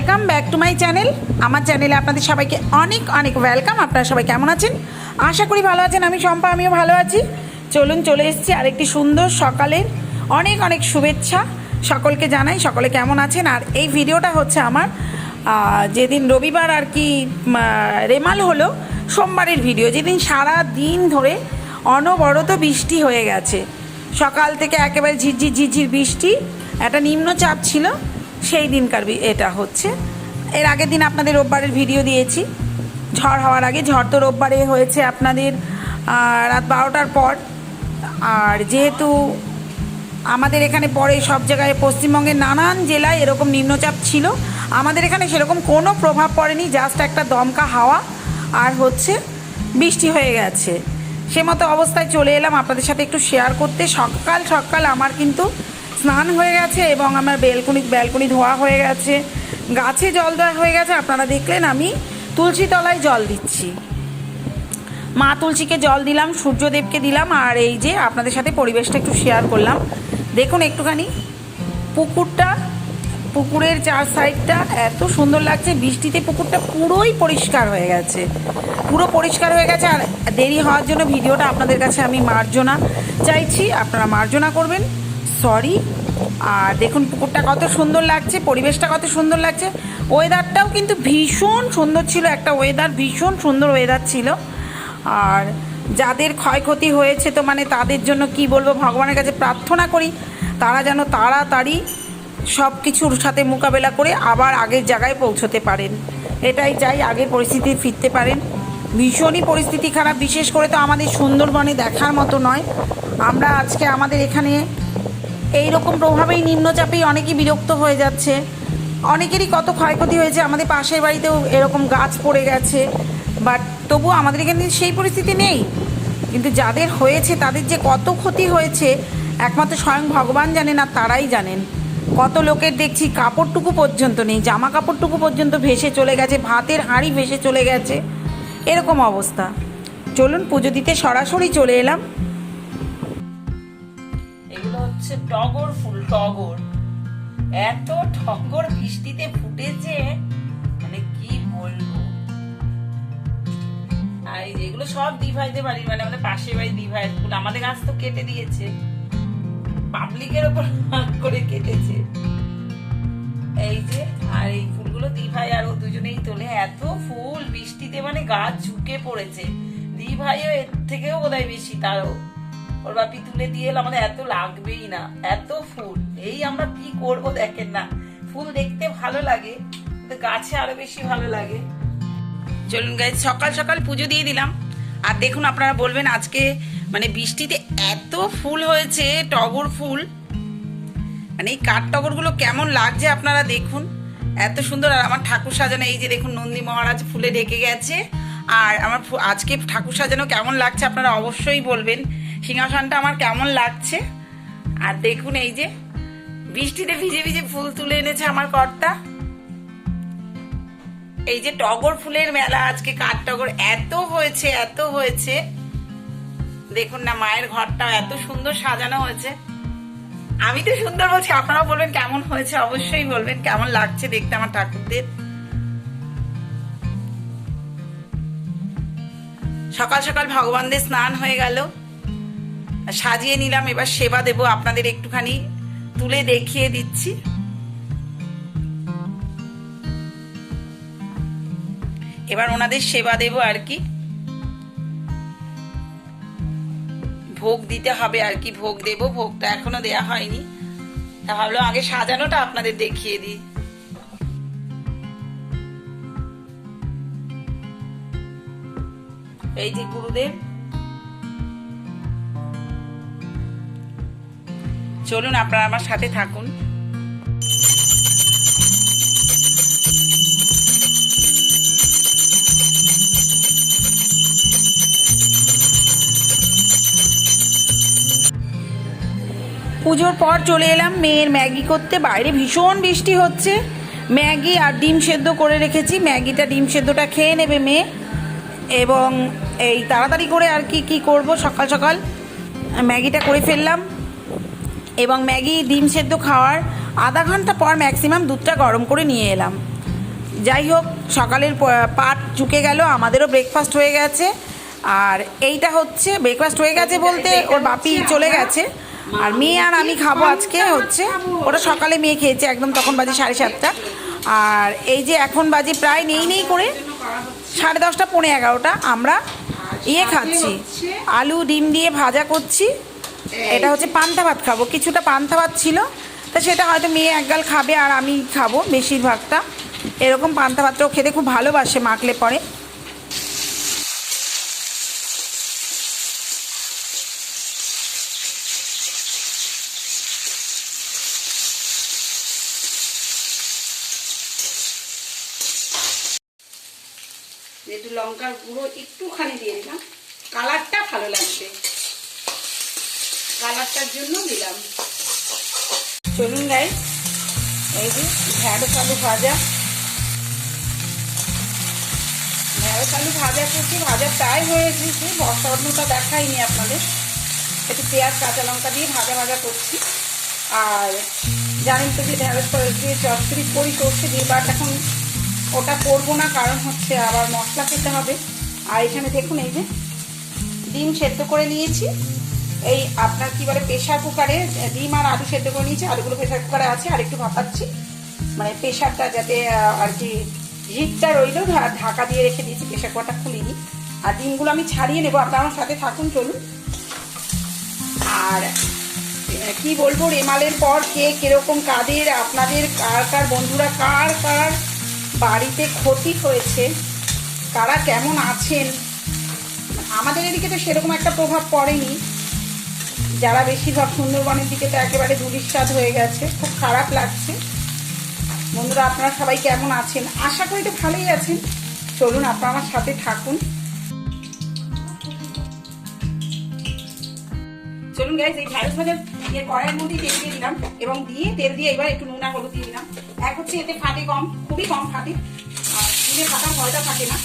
Welcome back to my channel. আমার চ্যানেলে আপনাদের সবাইকে অনেক অনেক ওয়েলকাম। আপনারা সবাই কেমন আছেন? আশা করি ভালো আছেন। আমি শম্পা, আমিও ভালো আছি। চলে এসেছি আরেকটি সুন্দর সকালের অনেক অনেক শুভেচ্ছা সকলকে জানাই। সকলে কেমন আছেন? আর এই ভিডিওটা হচ্ছে আমার যেদিন রবিবার আর কি রেমাল হলো সোমবারের ভিডিও, যেদিন সারা দিন ধরে অনবরত বৃষ্টি হয়ে গেছে। সকাল থেকে একেবারে ঝিরঝির বৃষ্টি, একটা নিম্নচাপ ছিল সেই দিনকার এটা হচ্ছে। এর আগের দিন আপনাদের রোববারের ভিডিও দিয়েছি, ঝড় হওয়ার আগে। ঝড় তো রোববারে হয়েছে আপনাদের রাত 12টার পর। আর যেহেতু আমাদের এখানে পরে সব জায়গায় পশ্চিমবঙ্গের নানান জেলায় এরকম নিম্নচাপ ছিল, আমাদের এখানে সেরকম কোনো প্রভাব পড়েনি। জাস্ট একটা দমকা হাওয়া আর হচ্ছে বৃষ্টি হয়ে গেছে। সে মতো অবস্থায় চলে এলাম আপনাদের সাথে একটু শেয়ার করতে। সকাল সকাল আমার কিন্তু স্নান হয়ে গেছে এবং আমার ব্যালকনি ধোয়া হয়ে গেছে, গাছে জল দেওয়া হয়ে গেছে। আপনারা দেখলেন আমি তুলসী তলায় জল দিচ্ছি, মা তুলসীকে জল দিলাম, সূর্যদেবকে দিলাম। আর এই যে আপনাদের সাথে পরিবেশটা একটু শেয়ার করলাম। দেখুন একটুখানি পুকুরের চার সাইডটা এত সুন্দর লাগছে। বৃষ্টিতে পুকুরটা পুরোই পরিষ্কার হয়ে গেছে, আর দেরি হওয়ার জন্য ভিডিওটা আপনাদের কাছে আমি মার্জনা চাইছি, আপনারা মার্জনা করবেন, সরি। আর দেখুন পুকুরটা কত সুন্দর লাগছে, পরিবেশটা কত সুন্দর লাগছে। ওয়েদারটাও কিন্তু ভীষণ সুন্দর ছিল, একটা ওয়েদার, ভীষণ সুন্দর ওয়েদার ছিল। আর যাদের ক্ষয়ক্ষতি হয়েছে তো মানে তাদের জন্য কি বলবো, ভগবানের কাছে প্রার্থনা করি তারা যেন তাড়াতাড়ি সব কিছুর সাথে মোকাবেলা করে আবার আগের জায়গায় পৌঁছতে পারেন। এটাই চাই, আগের পরিস্থিতি ফিরতে পারেন। ভীষণই পরিস্থিতি খারাপ, বিশেষ করে তো আমাদের সুন্দরবনে দেখার মতো নয়। আমরা আজকে আমাদের এখানে এইরকম প্রভাবেই নিম্নচাপেই অনেকেই বিরক্ত হয়ে যাচ্ছে, অনেকেরই কত ক্ষয়ক্ষতি হয়েছে। আমাদের পাশের বাড়িতেও এরকম গাছ পড়ে গেছে, বাট তবুও আমাদের এখানে সেই পরিস্থিতি নেই। কিন্তু যাদের হয়েছে তাদের যে কত ক্ষতি হয়েছে একমাত্র স্বয়ং ভগবান জানেন, আর তারাই জানেন। কত লোকের দেখছি কাপড়টুকু পর্যন্ত নেই, জামা কাপড়টুকু পর্যন্ত ভেসে চলে গেছে, ভাতের হাঁড়ি ভেসে চলে গেছে, এরকম অবস্থা। চলুন পুজো দিতে সরাসরি চলে এলাম। এগুলো হচ্ছে টগর ফুল, টগর। এত টগর বৃষ্টিতে ফুটেছে মানে কি বলবো। আর এগুলো সব দিভাইতে বাড়ির, মানে আমাদের পাশের বাড়ি দিভাইয়ের ফুল। আমাদের গাছ তো কেটে দিয়েছে, পাবলিকের ওপর করে কেটেছে। এই যে, আর এই ফুলগুলো দিভাই আর ও দুজনেই তোলে। এত ফুল বৃষ্টিতে মানে গাছ ঝুঁকে পড়েছে। দিভাইও এর থেকেও বোধহয় বেশি, তারও ওর বাপি তুলে দিয়ে এলো। আমাদের এত লাগবেই না, এত ফুল। এই আমরা কি করব দেখেন না, ফুল দেখতে ভালো লাগে কিন্তু গাছে আরো বেশি ভালো লাগে। চলুন গাইজ, সকাল সকাল পুজো দিয়ে দিলাম। আর দেখুন আপনারা বলবেন আজকে মানে বৃষ্টিতে এত ফুল হয়েছে, টগর ফুল, মানে এই কাঠ টগরগুলো কেমন লাগছে আপনারা দেখুন, এত সুন্দর। আর আমার ঠাকুর সাজানো, এই যে দেখুন নন্দী মহারাজ ফুলে ঢেকে গেছে। আর আমার আজকে ঠাকুর সাজানো কেমন লাগছে আপনারা অবশ্যই বলবেন, সিংহাসনটা আমার কেমন লাগছে। আর দেখুন এই যে বৃষ্টিতে ভিজে ভিজে ফুল তুলে এনেছে আমার কর্তা। এই যে টগর ফুলের মেলা আজকে, কাঠ টগর এত হয়েছে দেখুন না। মায়ের ঘরটাও এত সুন্দর সাজানো হয়েছে। আমি তো সুন্দর বলছি, আপনারা বলবেন কেমন হয়েছে, অবশ্যই বলবেন কেমন লাগছে দেখতে আমার ঠাকুরদের। সকাল সকাল ভগবানদের স্নান হয়ে গেল, সাজিয়ে নিলাম। এবার সেবা দেব, আপনাদের একটুখানি তুলে দেখিয়ে দিচ্ছি। এবার ওনাদের সেবা দেব আর কি, ভোগ দিতে হবে আর কি, ভোগ দেব। ভোগটা এখনো দেয়া হয়নি, তা ভাবলো আগে সাজানোটা আপনাদের দেখিয়ে দিই। এই যে গুরুদেব, চলুন আপনারা আমার সাথে থাকুন। পুজোর পর চলে এলাম মেয়ের ম্যাগি করতে। বাইরে ভীষণ বৃষ্টি হচ্ছে, ম্যাগি আর ডিম সেদ্ধ করে রেখেছি। ডিম সেদ্ধটা খেয়ে নেবে মেয়ে। এবং এই তাড়াতাড়ি করে আর কি করব, সকাল সকাল ম্যাগিটা করে ফেললাম। এবং ম্যাগি ডিম সেদ্ধ খাওয়ার আধা ঘন্টা পর ম্যাক্সিমাম দুধটা গরম করে নিয়ে এলাম। যাই হোক, সকালের পাট চুকে গেল, আমাদেরও ব্রেকফাস্ট হয়ে গেছে। আর এইটা হচ্ছে ব্রেকফাস্ট হয়ে গেছে বলতে ওর বাপি চলে গেছে, আর মেয়ে আর আমি খাবো আজকে হচ্ছে। ওটা সকালে মেয়ে খেয়েছে, একদম তখন বাজে 7:30। আর এই যে এখন বাজে প্রায় নেই করে 10:30, পৌনে 11টা। আমরা খাচ্ছি, আলু ডিম দিয়ে ভাজা করছি। এটা হচ্ছে পান্তা ভাত খাবো, কিছুটা পান্তা ভাত ছিল, তা সেটা হয়তো মেয়ে একগাল খাবে আর আমি খাবো বেশিরভাগটা। এরকম পান্তা ভাতটাও খেতে খুব ভালোবাসে মাখলে পরে। একটু লঙ্কার গুঁড়ো একটুখানি দিয়ে দিলাম, কালারটা ভালো লাগবে, কালারটার জন্য দিলাম। চলুন গাইস, এই যে ঢ্যাঁড়স আলু ভাজা, ঢ্যাঁড়স আলু ভাজা করছি, ভাজা প্রায় হয়ে এসেছে, বসানোটা দেখাইনি আপনাদের। একটু পেঁয়াজ কাঁচা লঙ্কা দিয়ে ভাজা ভাজা করছি। আর জানেন তো যে ঢ্যাঁড়স দিয়ে চচ্চড়ি করি, সর্ষে দিয়ে, বাট এখন ওটা করবো না, কারণ হচ্ছে আবার মশলা খেতে হবে। আর এখানে দেখুন এই যে ডিম সেদ্ধ করে নিয়েছি, এই আপনার কি বলে প্রেশার কুকারে ডিম আর আলু সেদ্ধ করে নিয়েছি, আলুগুলো প্রেশার কুকারে আছে, আর একটু ভাপাচ্ছি, মানে প্রেশারটা যাতে আর কি হিটটা রইলেও ঢাকা দিয়ে রেখে দিয়েছি, প্রেশার কুকারটা খুলিনি। আর ডিমগুলো আমি ছাড়িয়ে নেবো, আপনারা আমার সাথে থাকুন, চলুন। আর কি বলবো, রেমালের পর কে কিরকম কাদের, আপনাদের কার কার বন্ধুরা কার কার বাড়িতে ক্ষতি হয়েছে, কারা কেমন আছেন। আমাদের এদিকে তো সেরকম একটা প্রভাব পড়েনি, যারা বেশিরভাগ সুন্দরবনের দিকে তো একেবারে ধূলিসাৎ হয়ে গেছে, খুব খারাপ লাগছে। বন্ধুরা আপনারা সবাই কেমন আছেন, আশা করি তো ভালোই আছেন। চলুন আপনারা আমার সাথে থাকুন। চলুন গাইস, এই ঢ্যাঁড়স ভাজা কড়াইয়ের মধ্যে তেল দিয়ে দিলাম, এবং তেল দিয়ে এবার একটু নুন আর হলুদ দিয়ে দিলাম। এক হচ্ছে এতে ফাটে কম, খুবই কম ফাটে, আর ডিমে ফাটার ভয়টা থাকে না।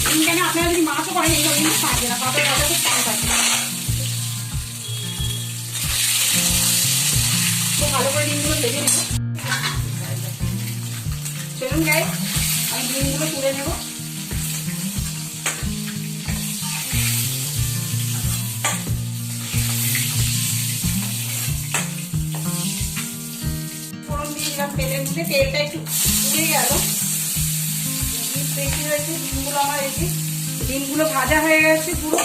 ডিম কেন আপনারা যদি মাছও করেন এইভাবে কিন্তু ফাটবে না, ফাটার ভয়টা খুব কম থাকে। খুব ভালো করে ডিমগুলো ভেজে নেব। চলুন গাইস, আমি ডিমগুলো তুলে নেব। তেলের মধ্যে তেলটা একটু পুড়ে গেল, বেশি হয়েছে। ডিমগুলো আমার এই যে ডিমগুলো ভাজা হয়ে গেছে পুরো।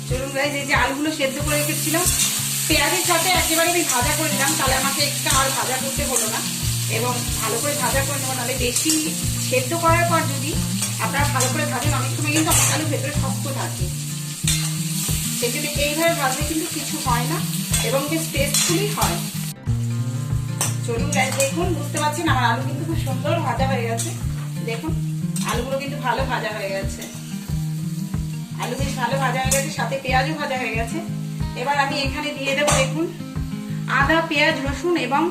চলুন গাইস, এই যে আলুগুলো সেদ্ধ করে রেখেছিলাম, পেঁয়াজের সাথে একেবারে আমি ভাজা করে দিলাম, তাহলে আমাকে একটা আর ভাজা করতে হলো না। এবং ভালো করে ভাজা করে নেবো, নাহলে বেশি সেদ্ধ করার পর যদি আপনারা ভালো করে ভাজেন, অনেক সময় কিন্তু আলু ভেতরে শক্ত থাকে, সেই জন্য এইভাবে ভাজলে কিন্তু কিছু হয় না এবং বেশ টেস্টফুলি হয়। চলুন গাইস, দেখুন, বুঝতে পারছেন আমার আলু কিন্তু খুব সুন্দর ভাজা হয়ে গেছে। দেখুন আলুগুলো কিন্তু ভালো ভাজা হয়ে গেছে, আলু বেশ ভালো ভাজা হয়ে গেছে, সাথে পেঁয়াজও ভাজা হয়ে গেছে। এবার আমি এখানে দিয়ে দেবো দেখুন আদা, পেঁয়াজ, রসুন, এবং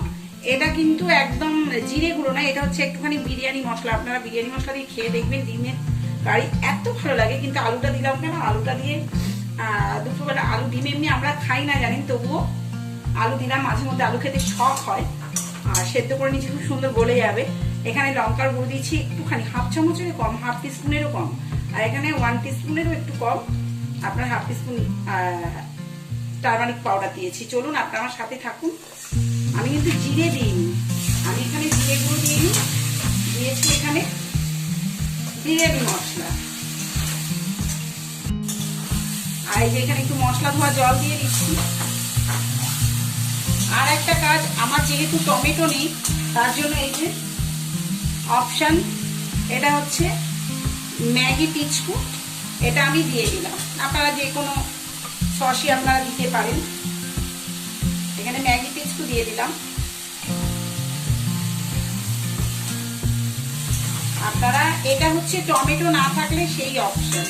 এটা কিন্তু একদম জিরে গুঁড়ো না, এটা হচ্ছে একটুখানি বিরিয়ানি মশলা। আপনারা বিরিয়ানি মশলা দিয়ে খেয়ে দেখবেন, ডিমের কারি এত ভালো লাগে। কিন্তু আলুটা দিলাম কেন, আলুটা দিয়ে দুপুরবেলা আলু ডিম এমনি আমরা খাই না জানেন, তবুও আলু দিলাম, মাঝে মধ্যে আলু খেতে শখ হয়। আর সেদ্ধ করে নিচ্ছি, খুব সুন্দর গলে যাবে। এখানে লঙ্কার গুঁড়ো দিচ্ছি একটুখানি, হাফ চামচেরও কম, হাফ টিস্পুনেরও কম, আর এখানে 1 টিস্পুনেরও একটু কম, আপনার হাফ টিস্পুন টারমারিক পাউডার দিয়েছি। চলুন আপনার আমার সাথে থাকুন। আমি কিন্তু জিরে দিইনি, আমি এখানে জিরে গুঁড়ো দিয়েছি, এখানে বিরিয়ানি মশলা, আর এই যে এখানে একটু মশলা ধোয়া জল দিয়ে দিচ্ছি। আর একটা কাজ, আমার যেহেতু টমেটো নেই, তার জন্য এই যে অপশন, এটা হচ্ছে ম্যাগি টিচকু, এটা আমি দিয়ে দিলাম। আপনারা যে কোনো সসই আপনারা দিতে পারেন, এখানে ম্যাগি টিচকু দিয়ে দিলাম। আপনারা, এটা হচ্ছে টমেটো না থাকলে সেই অপশন।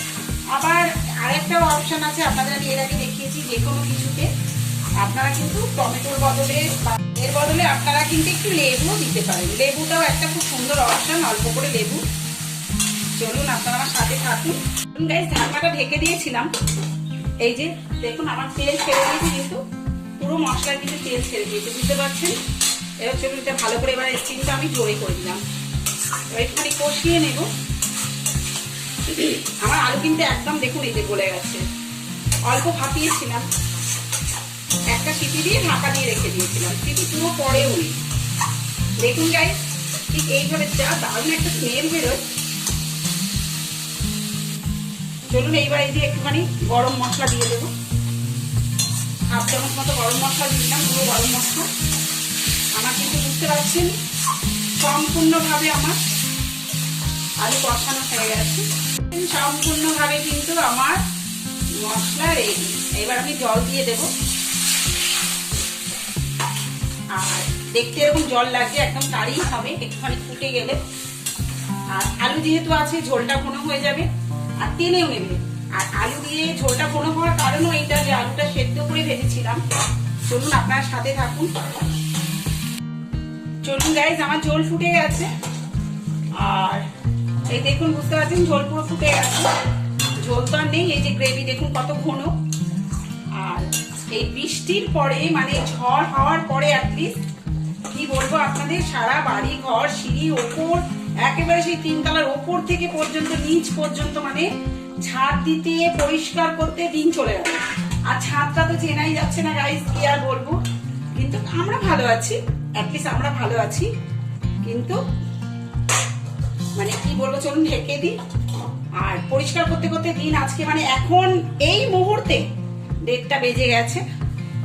আবার আরেকটা অপশন আছে, আপনাদের আমি এর আগে দেখিয়েছি, যে কোনো কিছুতে আপনারা কিন্তু টমেটোর বদলে বা এর বদলে আপনারা কিন্তু একটু লেবুও দিতে পারেন। লেবুটাও একটা খুব সুন্দর অপশন, অল্প করে লেবু। চলুন আপনারা আমার সাথে থাকুন। গাইস, ঢাকনাটা ঢেকে দিয়েছিলাম, এই যে দেখুন আমার তেল ছেড়ে দিয়েছি, কিন্তু পুরো মশলা কিন্তু তেল ছেড়ে দিয়েছে, বুঝতে পারছেন। এবার চলুন এটা ভালো করে, এবার স্টিমটা আমি জোরে করে দিলাম। এবার একটুখানি কষিয়ে নেব। আমার আলু কিন্তু একদম দেখুন এই যে গলে গেছে, অল্প ভাপিয়েছিলাম, একটা সিটি দিয়ে ঢাকা দিয়ে রেখে দিয়েছিলাম, সিটি পুরো পরেও নি। দেখুন গাইস, ঠিক এইভাবে যা দারুণ একটা স্মেল বেরোয়। চলুন এইবার এই যে একটুখানি গরম মশলা দিয়ে দেবো, 1/2 চামচ মতো গরম মশলা দিয়ে দিলাম, পুরো গরম মশলা। আমার কিন্তু বুঝতে পারছেন সম্পূর্ণভাবে আমার আলু কষানো হয়ে গেছে, সম্পূর্ণভাবে কিন্তু আমার মশলা রেডি। এবার আমি জল দিয়ে দেব, আর দেখতে এরকম জল লাগছে, একদম তাড়িই হবে একটুখানি ফুটে গেলে। আর আলু যেহেতু আছে ঝোলটা ঘন হয়ে যাবে আর টেনেও নেবে। আর আলু দিয়ে ঝোলটা ঘন হওয়ার কারণও এইটা যে আলুটা সেদ্ধ করে ভেজেছিলাম। চলুন আপনার সাথে থাকুন। চলুন গাইস, আমার ঝোল ফুটে গেছে, আর এই দেখুন বুঝতে পারছেন ঝোল পুরো ফুটে গেছে। ঝোল তো আর নেই, এই যে গ্রেভি দেখুন কত ঘন। আর এই বৃষ্টির পরে মানে ঝড় হওয়ার পরে অ্যাটলিস্ট কি বলবো আপনাদের, সারা বাড়ি ঘর সিঁড়ির ওপর একেবারে সেই 3 তলার ওপর থেকে পর্যন্ত নিচ পর্যন্ত মানে ছাদ দিতে পরিষ্কার করতে দিন চলে গেল। আর ছাদটা তো চেনাই যাচ্ছে না গাইস, কি আর বলবো। কিন্তু আমরা ভালো আছি, অ্যাটলিস্ট আমরা ভালো আছি। কিন্তু মানে কি বলবো, চলুন ঢেকে দিই। আর পরিষ্কার করতে করতে দিন আজকে মানে এখন এই মুহূর্তে 1:30টা বেজে গেছে।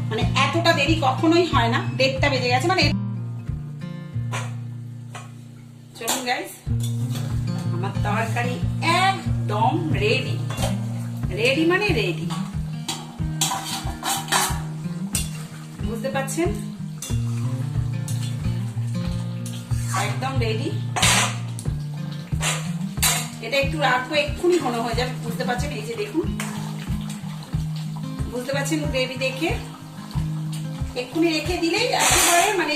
মানে এতটা দেরি কখনোই হয় না, 1:30টা বেজে গেছে মানে। চলুন গাইস, আমার তরকারি একদম রেডি, রেডি মানে রেডি, বুঝতে পারছেন, একদম রেডি। এটা একটু রাখবো, এক্ষুনি ঘন হয়ে যাবে, বুঝতে পারছেন। এই যে দেখুন, বুঝতে পারছেন গ্রেভি দেখে এক্ষুনি রেখে দিলেই একেবারে মানে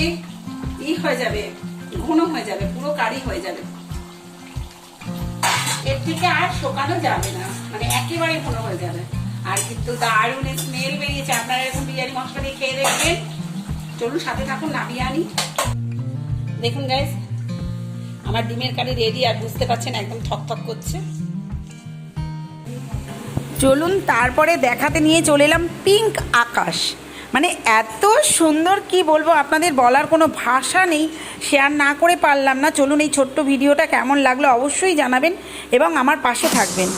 ই হয়ে যাবে, ঘন হয়ে যাবে, পুরো কারি হয়ে যাবে। এর থেকে আর শোকানো যাবে না, মানে একেবারে ঘন হয়ে যাবে। আর কিন্তু দারুণ স্মেল বেরিয়েছে, আপনারা এরকম বিরিয়ানি মশলা দিয়ে খেয়ে দেখবেন। চলুন সাথে থাকুন, নামিয়ে আনি। দেখুন গাইস, আমার ডিমের কারি রেডি, আর বুঝতে পারছেন একদম থকথক করছে। চলুন তারপরে দেখাতে নিয়ে চলে এলাম পিঙ্ক আকাশ। মানে এত সুন্দর, কি বলবো আপনাদের, বলার কোনো ভাষা নেই, শেয়ার না করে পারলাম না। চলুন এই ছোট্ট ভিডিওটা কেমন লাগলো অবশ্যই জানাবেন এবং আমার পাশে থাকবেন।